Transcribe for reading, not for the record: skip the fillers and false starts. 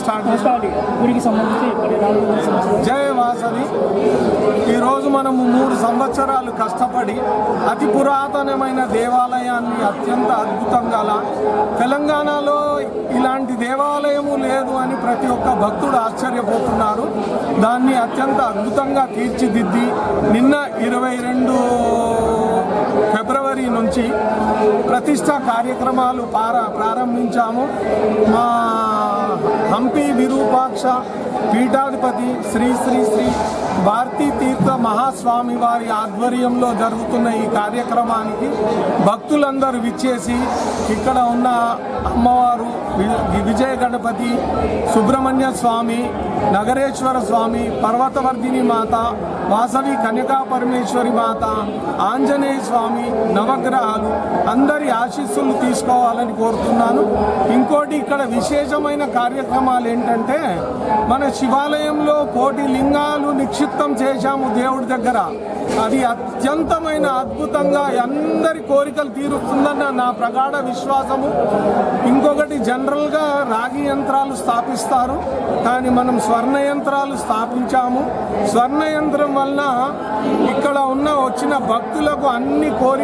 Start గుడికి సంబంధించి జై వాసవి. ఈరోజు మనము 3 సంవత్సరాలు కష్టపడి అతి పురాతనమైన దేవాలయాన్ని అత్యంత అద్భుతంగా, తెలంగాణలో ఇలాంటి దేవాలయము లేదు అని ప్రతి ఒక్క భక్తుడు ఆశ్చర్యపోతున్నారు. దాన్ని అత్యంత అద్భుతంగా తీర్చిదిద్ది నిన్న 22 ఫిబ్రవరి నుంచి ప్రతిష్టా కార్యక్రమాలు ప్రారంభించాము. మా హంపి విరూపాక్ష పీఠాధిపతి శ్రీ శ్రీ శ్రీ భారతీ తీర్థ మహాస్వామి వారి ఆధ్వర్యంలో జరుగుతున్న ఈ కార్యక్రమానికి భక్తులందరూ విచ్చేసి ఇక్కడ ఉన్న అమ్మవారు విజయ గణపతి, సుబ్రహ్మణ్య స్వామి, నగరేశ్వర స్వామి, పర్వతవర్ధిని మాత, వాసవి కన్యకా పరమేశ్వరి మాత, ఆంజనేయ స్వామి, నవగ్రహాలు అందరి ఆశీస్సులు తీసుకోవాలని కోరుతున్నాను. ఇంకోటి ఇక్కడ విశేషమైన కార్యక్రమాలు ఏంటంటే, మన శివాలయంలో 1,000 లింగాలు నిక్షిప్తం చేశాము దేవుడి దగ్గర. అది అత్యంతమైన అద్భుతంగా అందరి కోరికలు తీరుస్తుందన్న నా ప్రగాఢ విశ్వాసము. ఇంకొకటి, జనరల్గా రాగి యంత్రాలు స్థాపిస్తారు, కానీ మనం స్వర్ణ యంత్రాలు స్థాపించాము. స్వర్ణ యంత్రం వలన ఇక్కడ వచ్చిన భక్తులకు అన్ని కోరికలు